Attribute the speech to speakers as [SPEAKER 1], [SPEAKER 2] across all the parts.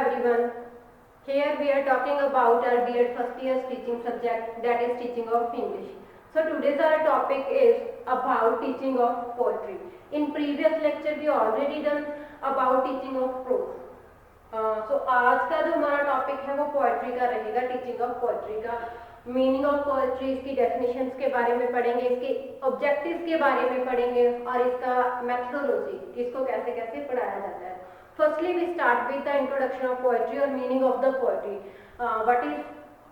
[SPEAKER 1] everyone. Here we are talking about our B.Ed first year's teaching subject, that is teaching of English. So today's our topic is about teaching of poetry. In previous lecture we already done about teaching of prose. So आज का जो हमारा topic है वो poetry का रहेगा, teaching of poetry का। Meaning of poetry, इसकी डेफिनेशंस के बारे में पढ़ेंगे, इसके ऑब्जेक्टिव्स के बारे में पढ़ेंगे और इसका मेथोडोलॉजी, इसको कैसे कैसे पढ़ाया जाता है। Firstly we start with the introduction of poetry और meaning of the poetry. What is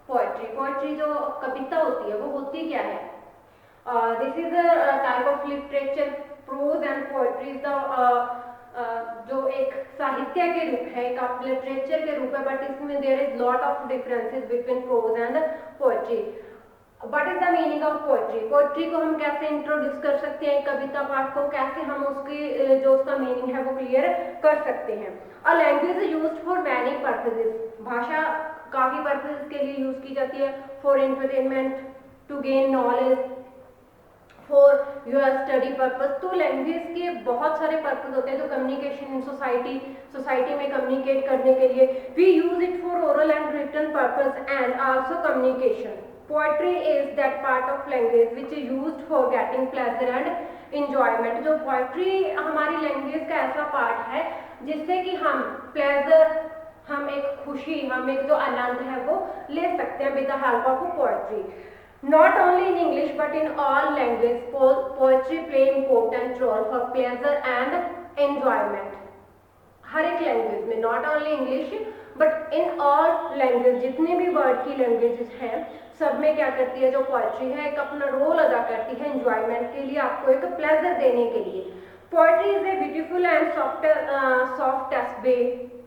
[SPEAKER 1] poetry? Poetry जो कविता होती है वो होती क्या है? This is a type of literature, prose and poetry is the जो एक साहित्य के रूप है, एक आप लिटरेचर के रूप है, बट इसमें there is lot of differences between prose and poetry. What is the meaning of poetry? Poetry को हम कैसे इंट्रोड्यूस कर सकते हैं, कविता पाठ को कैसे हम उसकी जो उसका मीनिंग है वो क्लियर कर सकते हैं। A language used for many purposes, भाषा काफी पर्पसेस के लिए यूज की जाती है। For entertainment, to gain knowledge, for your study purpose. तो लैंग्वेज के बहुत सारे पर्पज होते हैं, जो कम्युनिकेशन इन सोसाइटी में कम्युनिकेट करने के लिए। We use it for oral and written purpose and also communication. Poetry is that part of language which is used for getting pleasure and enjoyment. जो पोएट्री हमारी language का ऐसा part है जिससे कि हम प्लेजर, हम एक खुशी, हम एक जो आनंद है वो ले सकते हैं with the help of poetry. Not only in English but in all languages, poetry play important role for pleasure and enjoyment. हर एक लैंग्वेज में, not only English but in all language, जितने भी वर्ड की लैंग्वेजेस हैं सब में क्या करती है जो पोएट्री है, एक अपना रोल अदा करती है एंजॉयमेंट के लिए, आपको एक प्लेजर देने के लिए। Poetry is a beautiful and softest way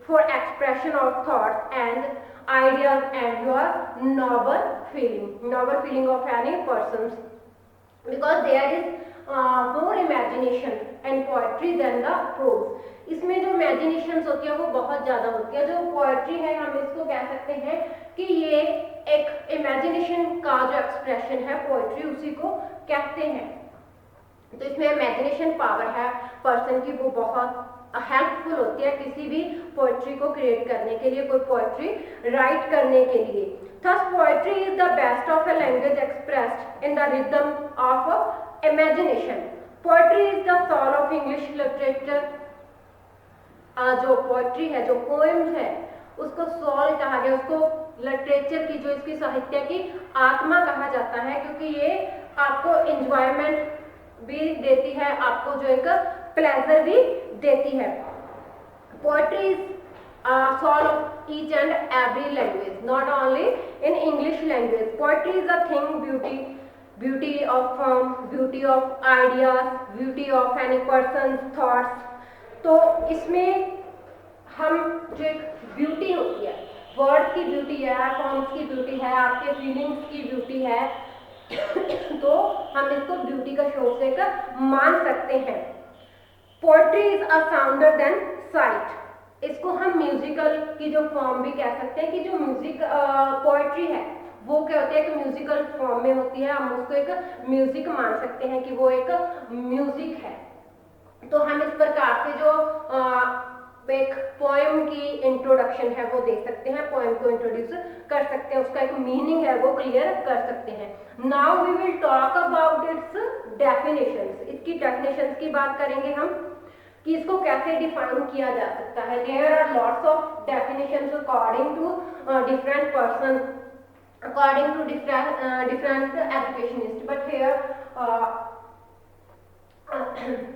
[SPEAKER 1] for expression of thoughts and ideas and your noble feeling of any persons, because there is more imagination and poetry than the prose। इसमें जो imagination होती है वो बहुत ज्यादा होती है। जो पोएट्री है हम इसको कह सकते हैं कि ये एक इमेजिनेशन का जो एक्सप्रेशन है पोएट्री, उसी को कहते हैं। तो इसमें इमेजिनेशन पावर है पर्सन की, वो बहुत हेल्पफुल होती है किसी भी पोएट्री को क्रिएट करने के लिए, कोई पोएट्री राइट करने के लिए। Thus poetry is the best of a language expressed in the rhythm of imagination. Poetry is the soul of English literature. जो पोएट्री है, जो पोएम्स है, उसको सोल कहा गया, उसको लिटरेचर की, जो इसकी साहित्य की आत्मा कहा जाता है, क्योंकि ये आपको एंजॉयमेंट भी देती है, आपको जो एक प्लेजर भी देती है। Poetry is soul of each and every language, not only in English language. Poetry is a thing beauty of form, beauty of ideas, beauty of any person thoughts. तो इसमें हम जो एक ब्यूटी होती है, वर्ड की ब्यूटी है, forms की ब्यूटी है, आपके फीलिंग्स की ब्यूटी है, तो हम इसको ब्यूटी का शौक से मान सकते हैं। Poetry is a sounder than sight. इसको हम म्यूजिकल की जो फॉर्म भी कह सकते हैं, कि जो म्यूजिक पोएट्री है वो क्या होती है कि म्यूजिकल फॉर्म में होती है, हम उसको एक म्यूजिक मान सकते हैं कि वो एक म्यूजिक है। तो हम इस प्रकार से जो एक पोएम की इंट्रोडक्शन है वो दे सकते हैं, पोएम को इंट्रोड्यूस कर सकते हैं, उसका एक मीनिंग है वो क्लियर कर सकते हैं। Now we will talk about its definitions. इसकी डेफिनेशंस की बात करेंगे हम कि इसको कैसे डिफाइन किया जा सकता है। There are lots of definitions according to different person, according to different educationist, but here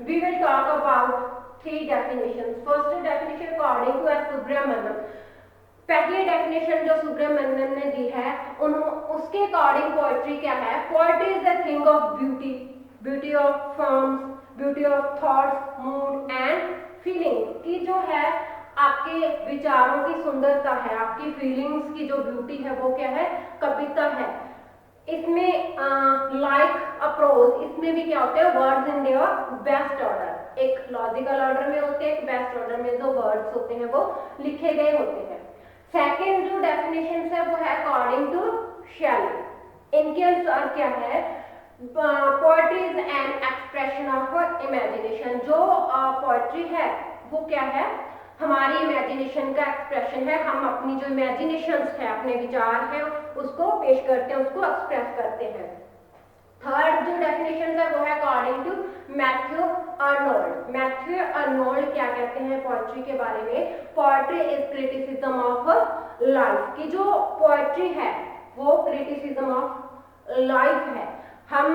[SPEAKER 1] we will talk about three definitions. First definition according to S. Subramanian. पहली डेफिनेशन जो सुब्रमण्यम ने दी है, उसके अकॉर्डिंग पोएट्री क्या है? Poetry is a thing of beauty, beauty of forms, beauty of thoughts, mood and feeling. की जो है आपके विचारों की सुंदरता है, आपकी फीलिंग्स की जो ब्यूटी है वो क्या है? कविता है। इसमें लाइक अप्रोच, इसमें भी क्या होते हैं? Words in their best order, एक लॉजिकल ऑर्डर में होते हैं, एक बेस्ट ऑर्डर में जो वर्ड्स होते हैं वो लिखे गए होते हैं। सेकेंड जो डेफिनेशन है वो है अकॉर्डिंग टू शेली। इनके अनुसार क्या है? Poetry is an expression of imagination. जो पोएट्री है वो क्या है? हमारी इमेजिनेशन का एक्सप्रेशन है। हम अपनी जो इमेजिनेशंस है, अपने विचार है, उसको पेश करते हैं, उसको एक्सप्रेस करते हैं। थर्ड जो डेफिनेशन है वो है according to Matthew Arnold. Matthew Arnold क्या कहते हैं पोएट्री के बारे में? Poetry is criticism of life. की जो पोएट्री है वो क्रिटिसिज्म ऑफ लाइफ है। हम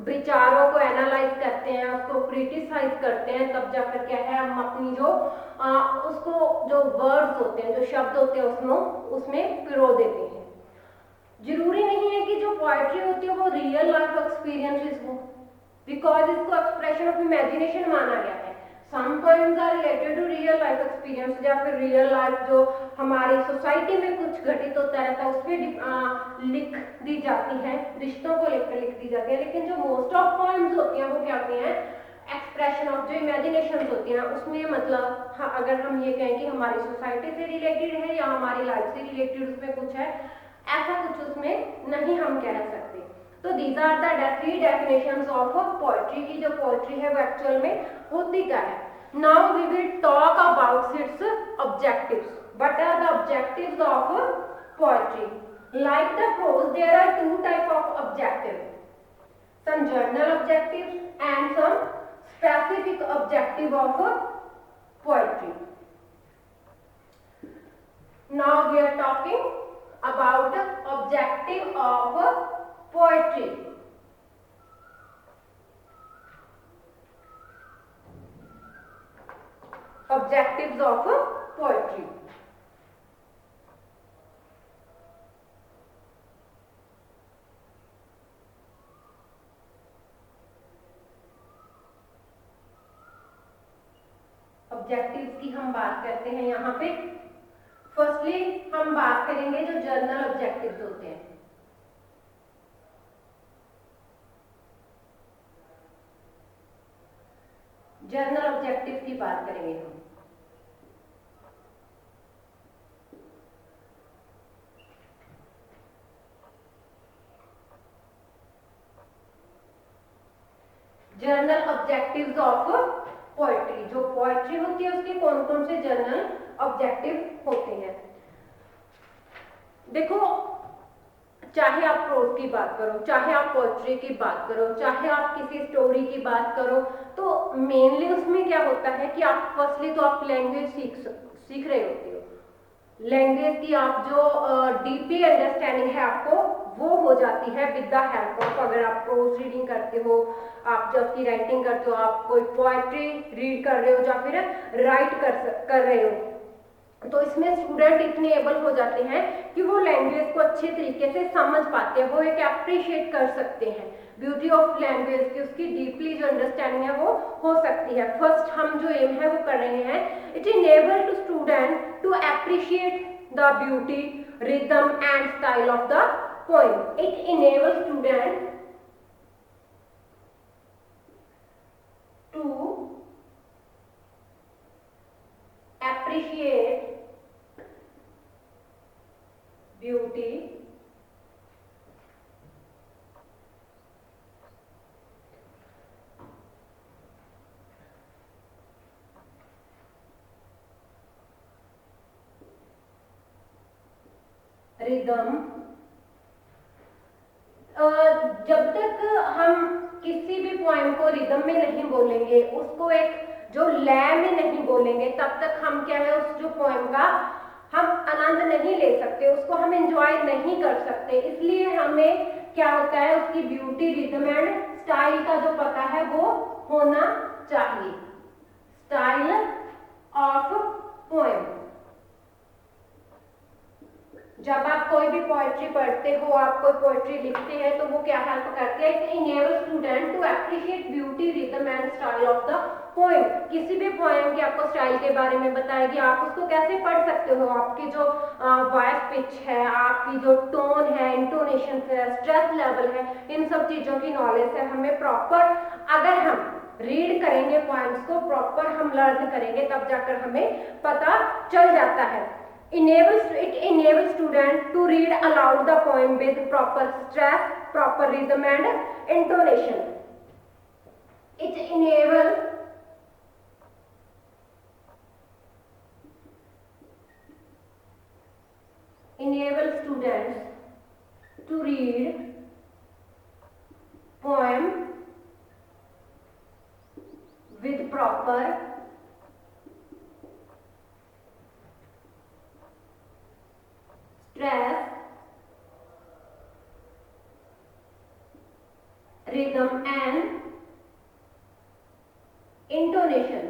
[SPEAKER 1] विचारों को एनालाइज करते हैं, उसको क्रिटिसाइज करते हैं, तब जाकर क्या है हम अपनी जो उसको जो वर्ड्स होते हैं, जो शब्द होते हैं उसमें पिरो देते हैं। जरूरी नहीं है कि जो पोएट्री होती है वो रियल लाइफ एक्सपीरियंसेस हो, बिकॉज इसको एक्सप्रेशन ऑफ इमेजिनेशन माना गया है। Some poems are related to real life experience, या फिर रियल लाइफ जो हमारी सोसाइटी में कुछ घटित होता रहता है उस पर लिख दी जाती है, रिश्तों को लेकर लिख दी जाती है। लेकिन जो मोस्ट ऑफ पोएम्स होती हैं वो क्या होती हैं? एक्सप्रेशन ऑफ जो इमेजिनेशन होती हैं। उसमें मतलब हाँ, अगर हम ये कहें कि हमारी सोसाइटी से रिलेटेड है या हमारी लाइफ से रिलेटेड उसमें कुछ है, ऐसा कुछ उसमें नहीं हम कह सकते। तो these are the three definitions of poetry की जो पोएट्री है वो एक्चुअल में होती क्या है। Now we will talk about its objectives. What are the objectives of poetry? Like the prose there are two type of objective, some general objectives and some specific objective of poetry. Now we are talking about objective of poetry. Objectives of poetry. Objectives की हम बात करते हैं यहाँ पे। Firstly हम बात करेंगे जो जर्नल ऑब्जेक्टिव्स होते हैं। जर्नल ऑब्जेक्टिव की बात करेंगे हम। Journal objectives of poetry. जो पोएट्री होती है उसके कौन कौन से जर्नल ऑब्जेक्टिव होते हैं? देखो, चाहे आप प्रोज की बात करो, चाहे आप पोएट्री की बात करो, चाहे आप किसी स्टोरी की बात करो, तो मेनली उसमें क्या होता है कि आप फर्स्टली तो आप लैंग्वेज सीख रहे होते हो। लैंग्वेज की आप जो डीपली अंडरस्टैंडिंग है आपको वो हो जाती है विद द हेल्प ऑफ, अगर आप प्रोज रीडिंग करते हो, आप जब की राइटिंग करते हो, आप कोई पोएट्री रीड कर रहे हो या फिर राइट कर रहे हो, तो इसमें स्टूडेंट इतने एबल हो जाते हैं कि वो लैंग्वेज को अच्छे तरीके से समझ पाते हैं, वो एक अप्रिशिएट कर सकते हैं ब्यूटी ऑफ लैंग्वेज की, उसकी डीपली जो अंडरस्टैंडिंग है वो हो सकती है। फर्स्ट हम जो एम है वो कर रहे हैं, it enable to student to appreciate the beauty, rhythm and style of the poem. It enable student to appreciate beauty, rhythm. जब तक हम किसी भी पोएम को रिदम में नहीं बोलेंगे, उसको एक जो लय में नहीं बोलेंगे, तब तक हम क्या है उस जो पोएम का हम आनंद नहीं ले सकते, उसको हम एंजॉय नहीं कर सकते। इसलिए हमें क्या होता है, उसकी ब्यूटी, रिदम एंड स्टाइल का जो पता है वो होना चाहिए। Style of poem. जब आप कोई भी पोएट्री पढ़ते हो, आप कोई पोएट्री लिखते हैं, तो वो क्या हेल्प करती है, it enable student to appreciate beauty, rhythm and style of the poem. किसी भी पोएम की आपको स्टाइल के बारे में बताएगी, आप उसको कैसे पढ़ सकते हो, आपकी जो वॉइस पिच है, आपकी जो टोन है, इंटोनेशन है, स्ट्रेस लेवल है, इन सब चीजों की नॉलेज है हमें प्रॉपर, अगर हम रीड करेंगे पोएम्स को, प्रॉपर हम लर्न करेंगे, तब जाकर हमें पता चल जाता है। It enables student to read aloud the poem with proper stress, proper rhythm and intonation. It enables students to read poem with proper stress, rhythm and intonation.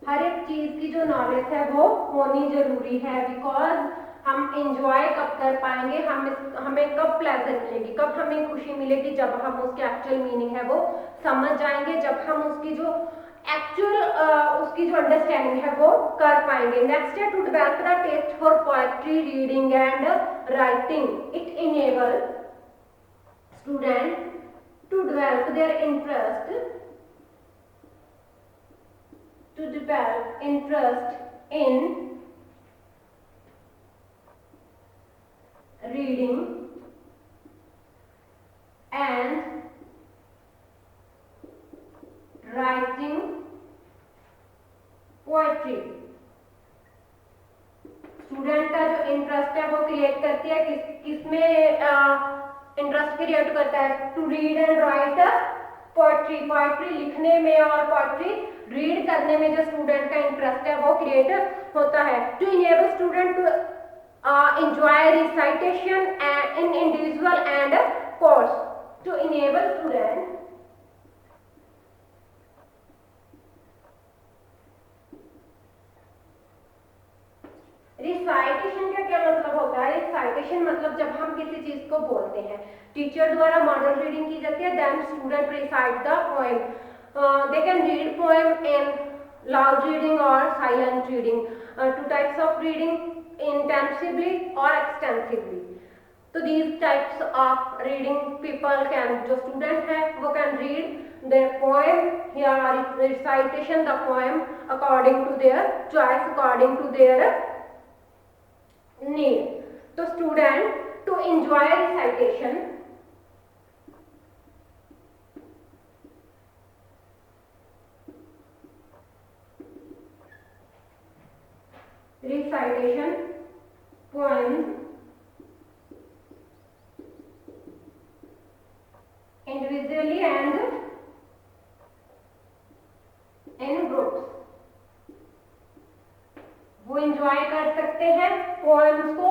[SPEAKER 1] हर एक चीज की जो नॉलेज है वो होनी जरूरी है, बिकॉज हम इंजॉय कब कर पाएंगे, हमें कब प्लेजर मिलेगी, कब हमें खुशी मिलेगी, जब हम उसके एक्चुअल मीनिंग है वो समझ जाएंगे, जब हम उसकी जो एक्चुअल उसकी जो अंडरस्टैंडिंग है वो कर पाएंगे। नेक्स्ट है to develop the taste for poetry, reading and writing. It enable student to develop their interest in reading and writing poetry। Student का जो इंटरेस्ट है वो क्रिएट करती है किसमें इंटरेस्ट क्रिएट करता है, to read and write poetry, poetry लिखने में और पोएट्री रीड करने में जो स्टूडेंट का इंटरेस्ट है वो क्रिएट होता है। To enable student to enjoy recitation in individual and chorus, to enable student recitation का क्या मतलब होता है? रिसाइटेशन मतलब जब हम किसी चीज को बोलते हैं, टीचर द्वारा मॉडल रीडिंग की जाती है, then student recite the poem. They can read poem in loud reading और silent reading. Two types of reading, intensively और एक्सटेंसिवली। तो these types of reading people can, जो स्टूडेंट है वो कैन रीड their poem या recitation the poem according to their choice, according to their need। तो student to enjoy recitation poems individually and in groups। वो enjoy कर सकते हैं poems को,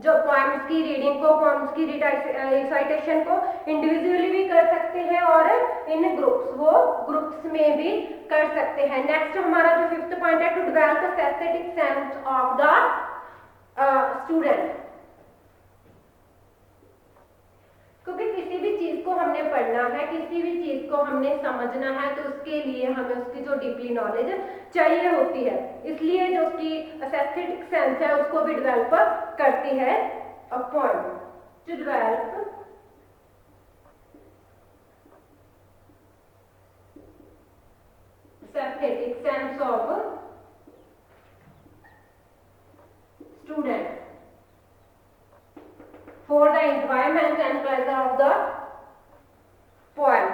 [SPEAKER 1] जो पोएम्स की रीडिंग को, पोएम्स की रिसाइटेशन को इंडिविजुअली भी कर सकते हैं और इन ग्रुप्स, वो ग्रुप्स में भी कर सकते हैं। नेक्स्ट हमारा जो फिफ्थ पॉइंट है, to develop aesthetic sense of the student. क्योंकि किसी भी चीज को हमने पढ़ना है, किसी भी चीज को हमने समझना है, तो उसके लिए हमें उसकी जो डीपली नॉलेज चाहिए होती है, इसलिए जो उसकी एस्थेटिक सेंस है उसको भी डेवलप करती है a poem. To develop aesthetic sense of student for the enjoyment and pleasure of the poem।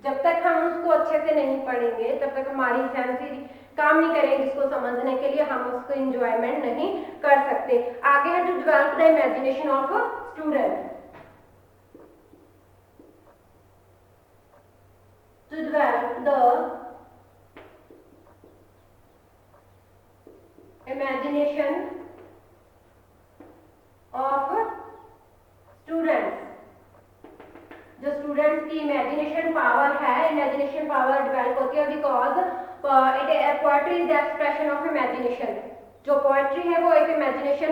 [SPEAKER 1] जब तक हम उसको अच्छे से नहीं पढ़ेंगे तब तक हमारी सेंस ही काम नहीं करेंगे, जिसको समझने के लिए हम उसको एंजॉयमेंट नहीं कर सकते। आगे है to develop the imagination of student. टू डेवलप द imagination of students। जो स्टूडेंट्स की इमेजिनेशन पावर है, इमेजिनेशन पावर डेवलप होती है because poetry is the expression of imagination. जो पोएट्री है वो एक इमेजिनेशन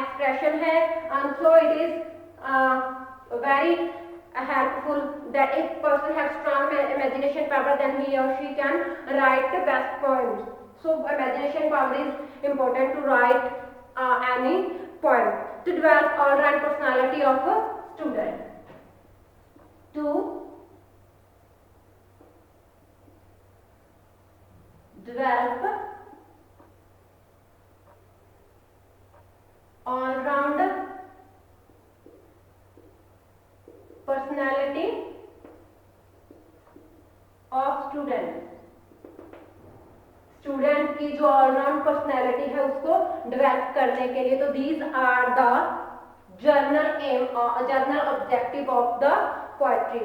[SPEAKER 1] एक्सप्रेशन है, and so it is very helpful that if person has strong imagination power then he or she can write the best poems। So imagination power is important to write any poem। To develop all round personality of a student। To develop all round personality of student। Student की जो all-round personality है उसको develop करने के लिए। तो these are the general objective of the poetry.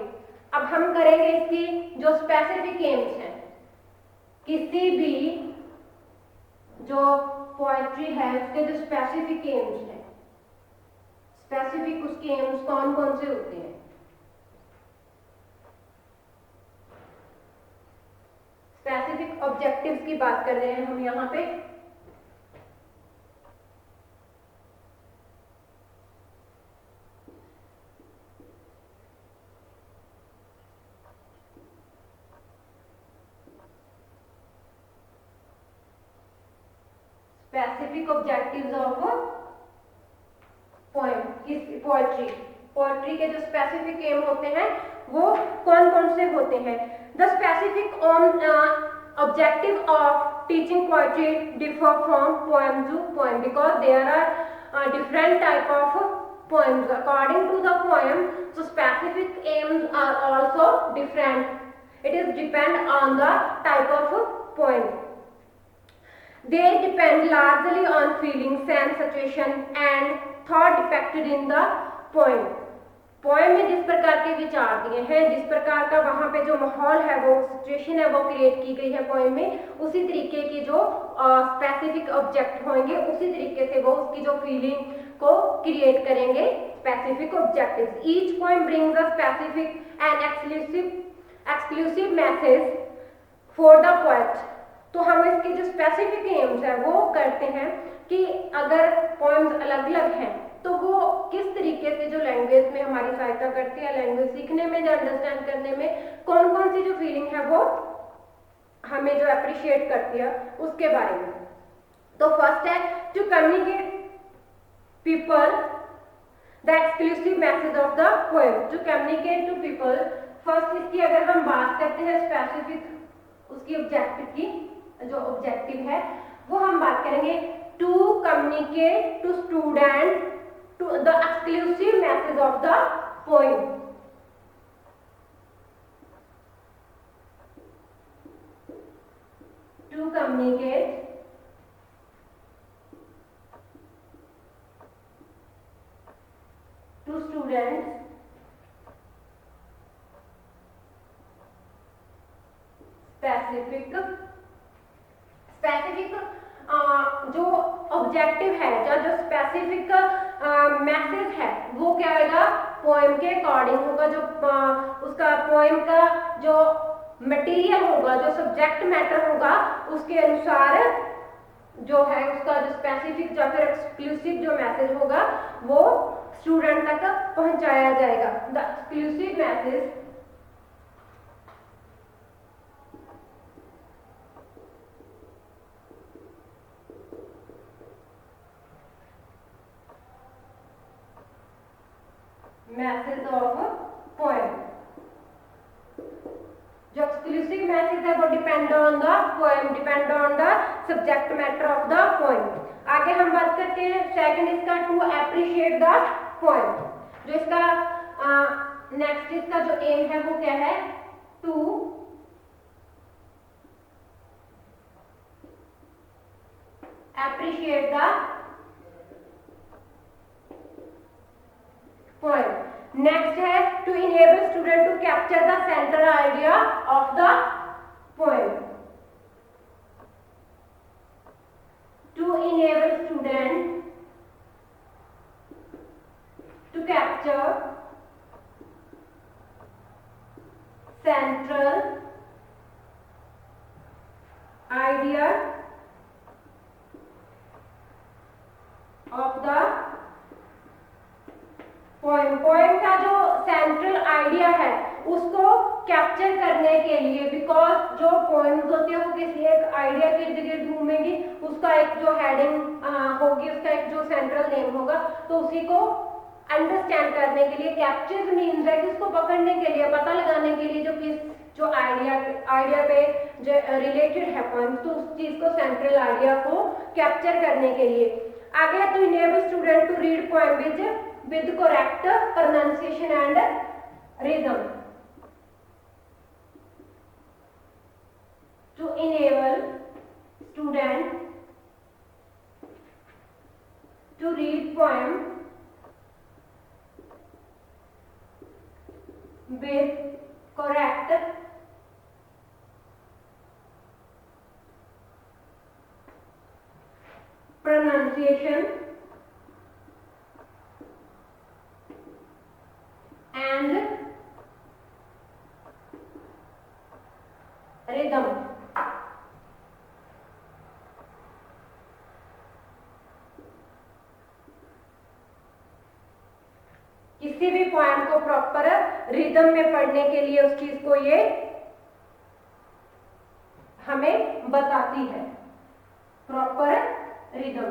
[SPEAKER 1] अब हम करेंगे इसकी जो स्पेसिफिक एम्स हैं। किसी भी जो पोएट्री है उसके जो स्पेसिफिक एम्स हैं, स्पेसिफिक उसके एम्स कौन कौन से होते हैं। स्पेसिफिक ऑब्जेक्टिव्स की बात कर रहे हैं हम यहाँ पे। Specific objectives of poem, poetry के जो स्पेसिफिक एम होते हैं वो कौन कौन से होते हैं। The specific objective of teaching poetry differ from poem to poem because there are different type of poems according to the poem. So specific aims are also different. It is depend on the type of poem. They depend largely on feeling, sense, situation and thought depicted in the poem. Poem में जिस प्रकार के विचार दिए हैं, जिस प्रकार का वहाँ पे जो माहौल है, वो सिचुएशन है, वो क्रिएट की गई है पोएम में, उसी तरीके की जो स्पेसिफिक ऑब्जेक्ट होंगे उसी तरीके से वो उसकी जो फीलिंग को क्रिएट करेंगे specific objectives. Each poem brings a specific and exclusive message for the poet. तो हम इसके जो स्पेसिफिक एम्स है वो करते हैं कि अगर पोएम्स अलग अलग हैं तो वो किस तरीके से जो लैंग्वेज में हमारी सहायता करती है, लैंग्वेज सीखने में, जो अंडरस्टैंड करने में कौन कौन सी जो फीलिंग है वो हमें जो अप्रिशिएट करती है उसके बारे में। तो फर्स्ट है to communicate people the exclusive message of the poem. To communicate to people, first इसकी अगर हम बात करते हैं स्पेसिफिक उसकी ऑब्जेक्टिव की, जो ऑब्जेक्टिव है वो हम बात करेंगे to communicate to student to the exclusive message of the poem. To communicate to students specific जो ऑब्जेक्टिव है, जो स्पेसिफिक मैसेज है वो क्या होगा, पोएम के अकॉर्डिंग होगा। जो उसका पोएम का जो मटेरियल होगा, जो सब्जेक्ट मैटर होगा उसके अनुसार जो है उसका जो स्पेसिफिक या फिर एक्सक्लूसिव जो मैसेज होगा वो स्टूडेंट तक पहुंचाया जाएगा। The exclusive message message of poem. जो एक्सक्लूसिव मैसेज है वो depend on the poem, depend on the subject matter of the poem. आगे हम बात करते हैं सेकंड इसका टू अप्रिशिएट द पोएम। जो इसका नेक्स्ट इसका जो एम है वो क्या है, to appreciate the poem. Next है to enable student to capture the central idea of the poem. To enable student to capture central idea of the poem. Poem का जो सेंट्रल आइडिया है उसको कैप्चर करने के लिए, बिकॉज जो poems होती है वो किसी एक आइडिया के इर्द गिर्द घूमेंगी, उसका एक जो हेडिंग होगी, उसका एक जो सेंट्रल नेम होगा, तो उसी को अंडरस्टैंड करने के लिए कैप्चर मीन्स है कि उसको पकड़ने के लिए, पता लगाने के लिए जो आइडिया पे जो रिलेटेड है पोएम, तो उस चीज को सेंट्रल आइडिया को कैप्चर करने के लिए। आगे to enable student to read poem with correct pronunciation and rhythm. To enable student to read poem with correct pronunciation and rhythm. किसी भी पॉइंट को प्रॉपर रिदम में पढ़ने के लिए उस चीज को ये हमें बताती है, प्रॉपर रिदम।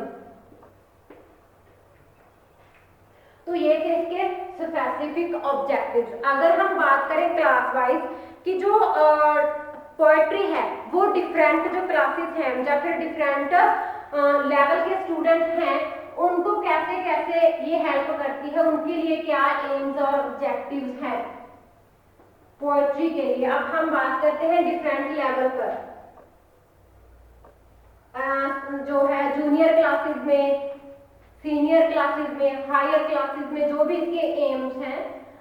[SPEAKER 1] तो ये थे इसके स्पेसिफिक ऑब्जेक्टिव्स। अगर हम बात करें क्लास वाइज कि जो पोएट्री है वो डिफरेंट जो क्लासेस हैं या फिर डिफरेंट लेवल के स्टूडेंट हैं उनको कैसे कैसे ये हेल्प करती है, उनके लिए क्या एम्स और ऑब्जेक्टिव्स हैं पोएट्री के लिए। अब हम बात करते हैं डिफरेंट लेवल पर। जो है जूनियर क्लासेस में, सीनियर क्लासेस में, हायर क्लासेस में जो भी इसके एम्स हैं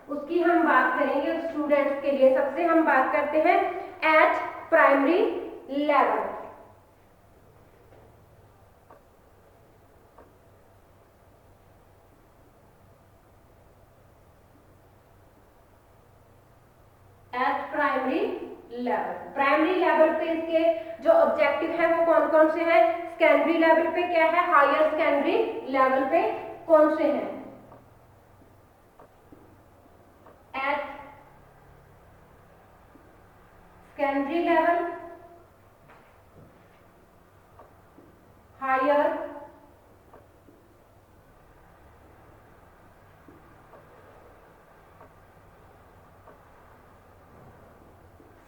[SPEAKER 1] उसकी हम बात करेंगे स्टूडेंट्स के लिए। सबसे हम बात करते हैं eight primary level. Eight primary level, primary level पे इसके जो ऑब्जेक्टिव है वो कौन कौन से हैं? सेकेंडरी लेवल पे क्या है, हायर सेकेंडरी लेवल पे कौन से हैं? At secondary level, higher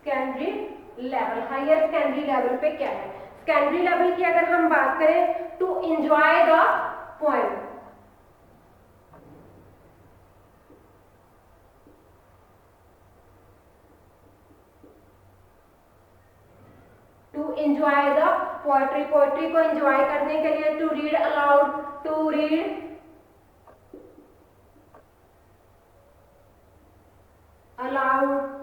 [SPEAKER 1] secondary level, higher secondary level पे क्या है? सेकेंडरी लेवल की अगर हम बात करें to enjoy the poem, to enjoy the poetry, poetry को एंजॉय करने के लिए to read aloud, to read aloud,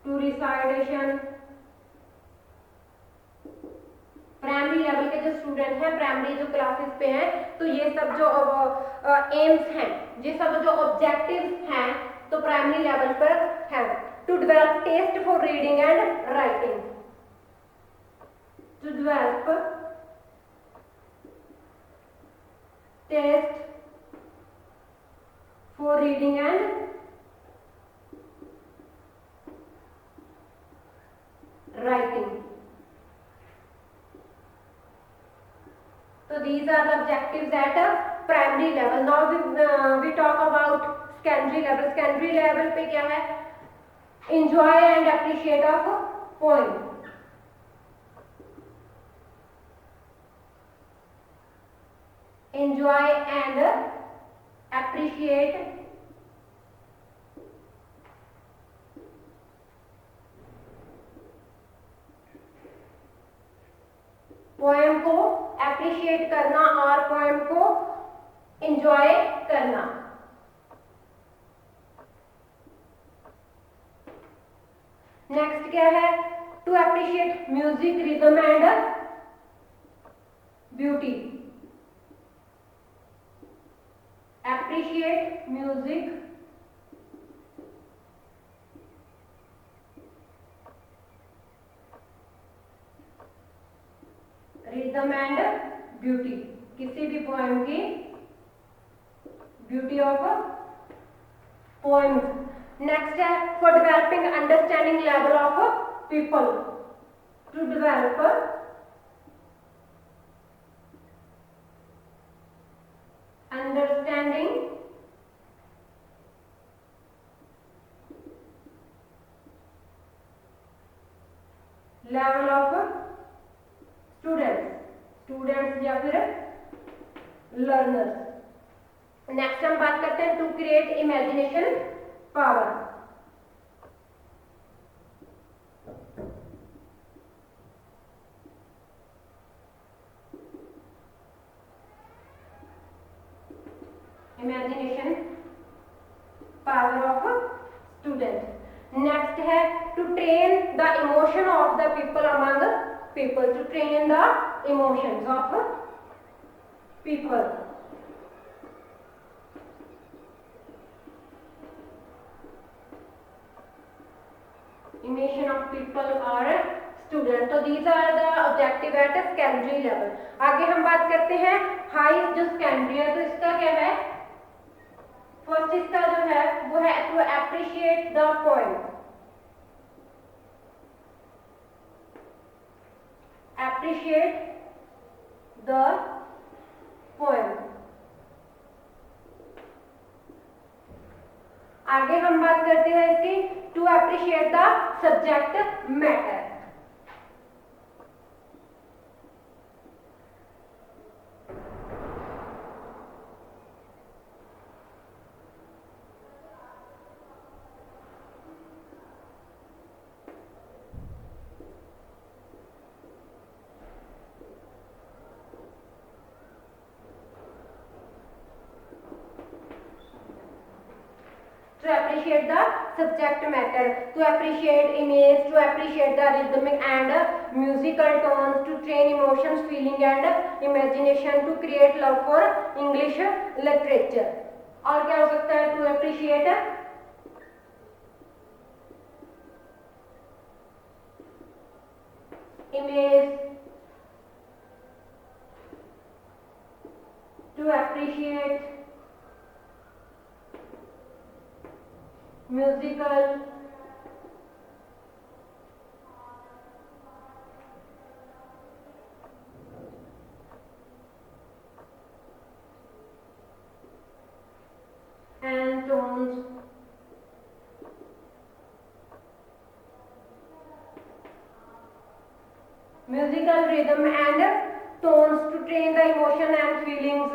[SPEAKER 1] to recitation. Primary level के जो स्टूडेंट हैं, प्राइमरी जो क्लासेस पे हैं, तो ये सब जो एम्स हैं, ये सब जो ऑब्जेक्टिव्स हैं तो प्राइमरी लेवल पर हैं। To develop taste for reading and writing, to develop taste for reading and writing. So these are the objectives at a primary level. Now we talk about secondary level. Secondary level पे क्या है? Enjoy and appreciate of poem. Enjoy and appreciate poem को appreciate करना और poem को enjoy करना। Next क्या है? To appreciate music, rhythm and beauty. Appreciate music, rhythm and beauty, किसी भी पोएम की ब्यूटी ऑफ पोएम्स। नेक्स्ट है for developing understanding level of people, to develop understanding level of students या फिर लर्नर्स। नेक्स्ट हम बात करते हैं to create imagination power. people, to train the emotions of people. Emotion of people or student. तो these are the objective at secondary level. आगे हम बात करते हैं हाई जो secondary है, तो इसका क्या है, फर्स्ट इसका जो है वो है to appreciate the poem. Appreciate the poem. आगे हम बात करते हैं इसकी to appreciate the subject matter. To appreciate the subject matter, to appreciate image, to appreciate the rhythmic and musical tones, to train emotions, feeling and imagination, to create love for English literature. और क्या हो सकता है, to appreciate image, to appreciate musical, and tones, musical rhythm and tones, to train the emotion and feelings,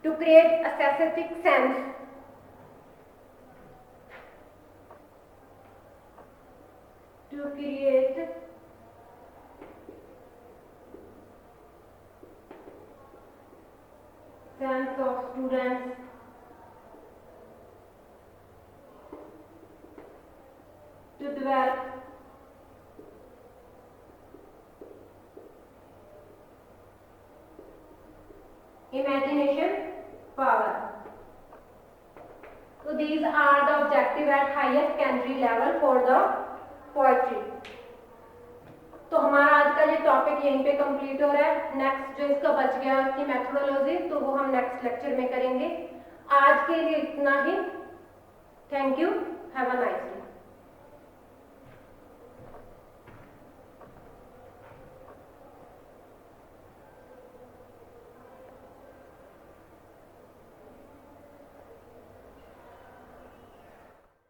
[SPEAKER 1] to create aesthetic sense, to create sense of students, to develop imagination power. So these are the objective at highest secondary level for the poetry. तो हमारा आज का ये topic यहीं पे complete हो रहा है. नेक्स्ट जो इसका बच गया उसकी मेथोडोलॉजी, तो वो हम नेक्स्ट लेक्चर में करेंगे. आज के लिए इतना ही. Thank you. Have a nice day.